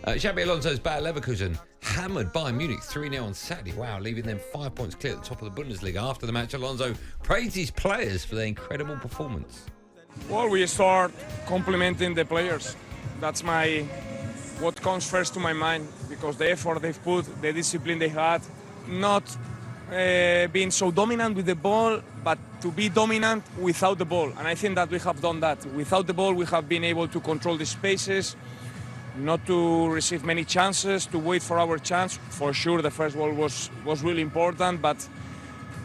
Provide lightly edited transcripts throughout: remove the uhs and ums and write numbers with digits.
Xabi Alonso's Bayer Leverkusen hammered Bayern Munich 3-0 on Saturday. Wow, leaving them 5 points clear at the top of the Bundesliga. After the match, Alonso praised his players for their incredible performance. Well, we start complimenting the players. That's what comes first to my mind, because the effort they've put, the discipline they had, not being so dominant with the ball, but to be dominant without the ball. And I think that we have done that. Without the ball, we have been able to control the spaces, not to receive many chances, to wait for our chance. For sure, the first goal was really important, but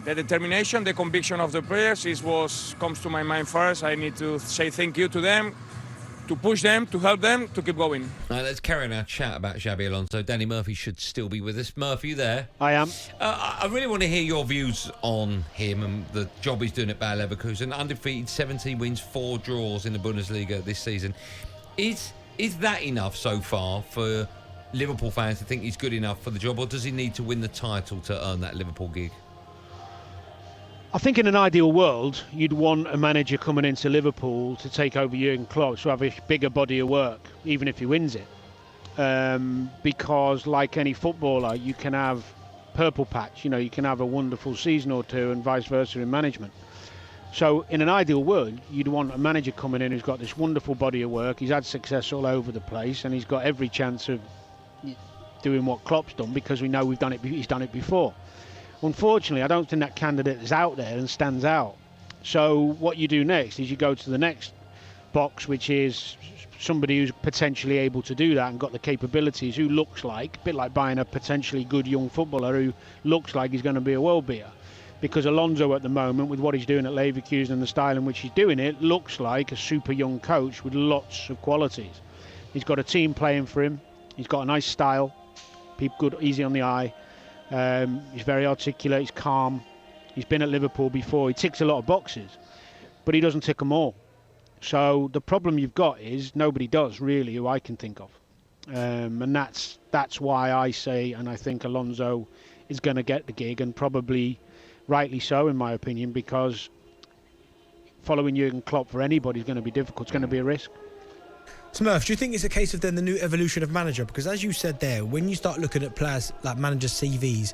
the determination, the conviction of the players is what comes to my mind first. I need to say thank you to them, to push them, to help them, to keep going. Now, let's carry on our chat about Xabi Alonso. Danny Murphy should still be with us. Murphy, you there? I am. I really want to hear your views on him and the job he's doing at Bayer Leverkusen. Undefeated, 17 wins, 4 draws in the Bundesliga this season. Is that enough so far for Liverpool fans to think he's good enough for the job, or does he need to win the title to earn that Liverpool gig? I think in an ideal world, you'd want a manager coming into Liverpool to take over Jurgen Klopp, to have a bigger body of work, even if he wins it. Because like any footballer, you can have purple patch, you can have a wonderful season or two and vice versa in management. So in an ideal world, you'd want a manager coming in who's got this wonderful body of work. He's had success all over the place, and he's got every chance of doing what Klopp's done, because we know he's done it before. Unfortunately, I don't think that candidate is out there and stands out. So what you do next is you go to the next box, which is somebody who's potentially able to do that and got the capabilities, who looks like, a bit like buying a potentially good young footballer who looks like he's going to be a world beater. Because Alonso at the moment, with what he's doing at Leverkusen and the style in which he's doing it, looks like a super young coach with lots of qualities. He's got a team playing for him. He's got a nice style, good, easy on the eye. He's very articulate, he's calm. He's been at Liverpool before. He ticks a lot of boxes, but he doesn't tick them all. So the problem you've got is nobody does really, who I can think of. And that's why I say, and I think Alonso is going to get the gig, and probably rightly so, in my opinion, because following Jurgen Klopp for anybody is going to be difficult. It's going to be a risk. Smurf, do you think it's a case of then the new evolution of manager? Because as you said there, when you start looking at players like manager CVs,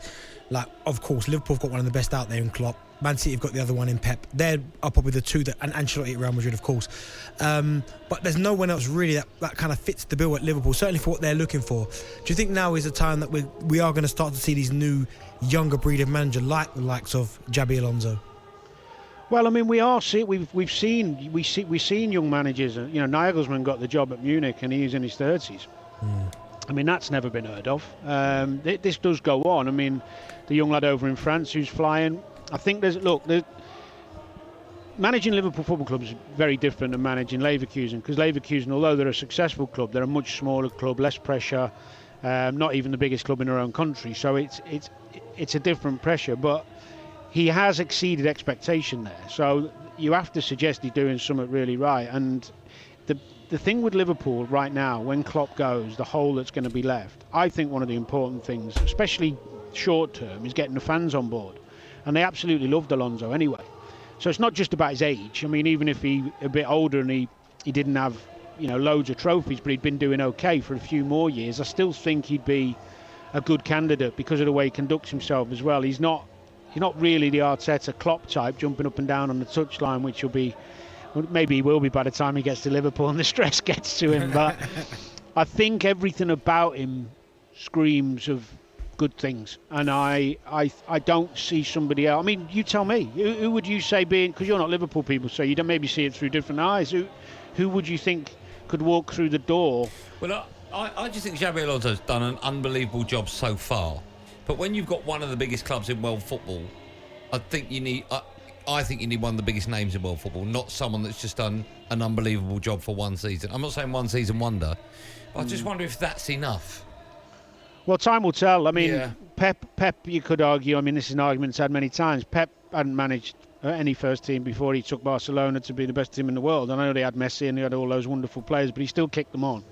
like, of course, Liverpool have got one of the best out there in Klopp. Man City have got the other one in Pep. They're probably the two that, and Ancelotti at Real Madrid, of course. But there's no one else really that kind of fits the bill at Liverpool, certainly for what they're looking for. Do you think now is the time that we are going to start to see these new, younger breed of manager like the likes of Xabi Alonso? Well, I mean, we've seen young managers. Nagelsmann got the job at Munich, and he's in his 30s. I mean, that's never been heard of. This does go on. I mean, the young lad over in France who's flying. I think managing Liverpool Football Club is very different than managing Leverkusen, because Leverkusen, although they're a successful club, they're a much smaller club, less pressure. Not even the biggest club in their own country, so it's a different pressure. But he has exceeded expectation there, so you have to suggest he's doing something really right. And the thing with Liverpool right now, when Klopp goes, the hole that's going to be left, I think one of the important things, especially short term, is getting the fans on board. And they absolutely loved Alonso anyway. So it's not just about his age. I mean, even if he's a bit older and he didn't have loads of trophies, but he'd been doing okay for a few more years, I still think he'd be a good candidate because of the way he conducts himself as well. He's not really the Arteta Klopp type, jumping up and down on the touchline, which maybe he will be by the time he gets to Liverpool and the stress gets to him. But I think everything about him screams of good things, and I don't see somebody else. I mean, you tell me, who would you say, being, because you're not Liverpool people, so you don't maybe see it through different eyes, who would you think could walk through the door? Well, I just think Xabi Alonso's done an unbelievable job so far. But when you've got one of the biggest clubs in world football, I think you need one of the biggest names in world football, not someone that's just done an unbelievable job for one season. I'm not saying one season wonder, but I just wonder if that's enough. Well, time will tell. I mean, Pep, you could argue, I mean, this is an argument that's had many times. Pep hadn't managed any first team before he took Barcelona to be the best team in the world. I know they had Messi and they had all those wonderful players, but he still kicked them on.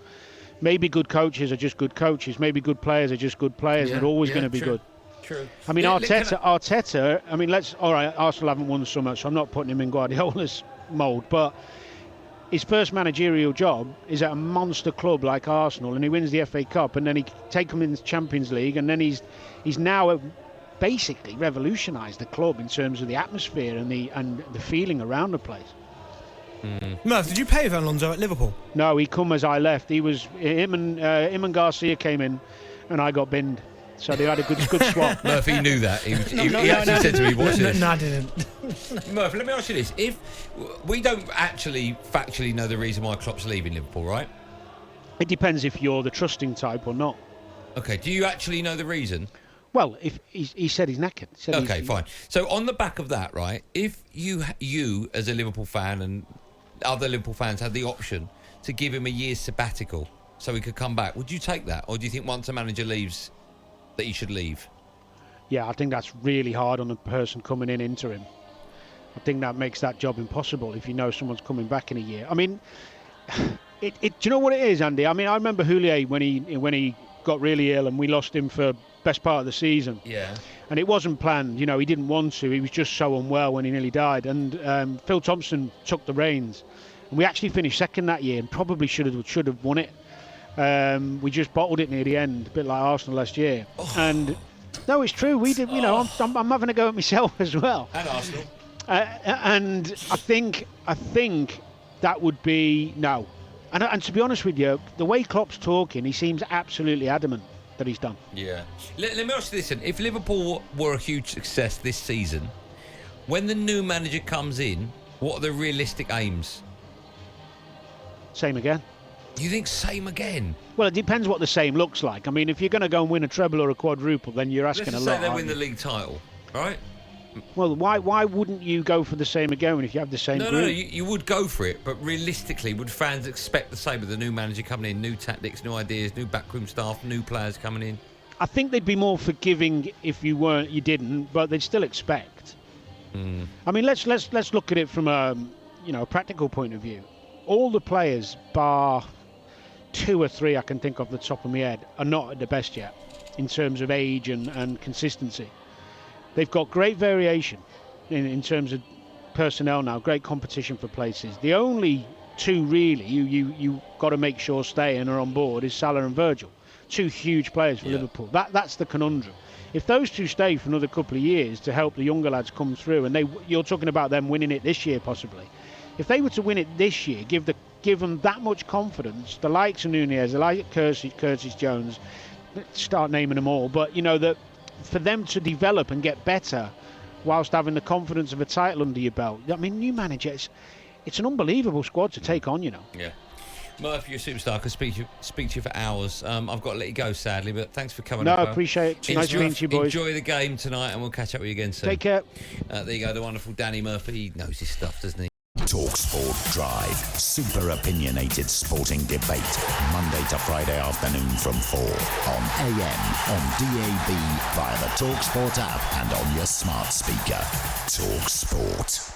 Maybe good coaches are just good coaches. Maybe good players are just good players. They're always going to be good. True. I mean, Arteta, I mean, all right, Arsenal haven't won so much, so I'm not putting him in Guardiola's mould, but his first managerial job is at a monster club like Arsenal, and he wins the FA Cup, and then he takes him in the Champions League, and then he's now basically revolutionised the club in terms of the atmosphere and the feeling around the place. Murph, did you play with Alonso at Liverpool? No, he come as I left. Him and Garcia came in, and I got binned. So they had a good swap. Murphy knew that. He actually said to me, "Watch this." No, I didn't. Murph, let me ask you this: if we don't actually factually know the reason why Klopp's leaving Liverpool, right? It depends if you're the trusting type or not. Okay. Do you actually know the reason? Well, if he said he's knackered. Okay, fine. So on the back of that, right? If you as a Liverpool fan and other Liverpool fans had the option to give him a year's sabbatical so he could come back, would you take that, or do you think once a manager leaves, that he should leave? Yeah, I think that's really hard on a person coming in interim. I think that makes that job impossible if you know someone's coming back in a year. I mean, do you know what it is, Andy? I mean, I remember Houllier when he got really ill and we lost him for best part of the season. Yeah. And it wasn't planned. You know, he didn't want to. He was just so unwell when he nearly died. And Phil Thompson took the reins. And we actually finished second that year and probably should have won it. We just bottled it near the end, a bit like Arsenal last year. And no, it's true. We did. You know, I'm having a go at myself as well. And Arsenal. And I think that would be no. And to be honest with you, the way Klopp's talking, he seems absolutely adamant that he's done. Yeah. Let me ask you this: if Liverpool were a huge success this season, when the new manager comes in, what are the realistic aims? Same again. You think same again? Well, it depends what the same looks like. I mean, if you're going to go and win a treble or a quadruple, then you're asking Let's a just lot. say they win the league title, right? Well, why wouldn't you go for the same again if you have the same group? No, you would go for it, but realistically, would fans expect the same with the new manager coming in, new tactics, new ideas, new backroom staff, new players coming in? I think they'd be more forgiving if you didn't, but they'd still expect. I mean, let's look at it from a practical point of view. All the players, bar 2 or 3 I can think off the top of my head, are not at the best yet in terms of age and consistency. They've got great variation in terms of personnel now, great competition for places. The only 2 really you got to make sure stay and are on board is Salah and Virgil, 2 huge players for Liverpool. That's the conundrum. If those 2 stay for another couple of years to help the younger lads come through, and you're talking about them winning it this year possibly. If they were to win it this year, give them that much confidence, the likes of Nunez, the likes of Curtis Jones, start naming them all, but that for them to develop and get better whilst having the confidence of a title under your belt. I mean, new manager, it's an unbelievable squad to take on, Yeah. Murphy, you're a superstar. I could speak to you for hours. I've got to let you go, sadly, but thanks for coming up. No, I appreciate it. Nice meeting you, boys. Enjoy the game tonight, and we'll catch up with you again soon. Take care. There you go, the wonderful Danny Murphy. He knows his stuff, doesn't he? talkSPORT Drive. Super opinionated sporting debate. Monday to Friday afternoon from 4 on AM, on DAB, via the talkSPORT app and on your smart speaker. talkSPORT.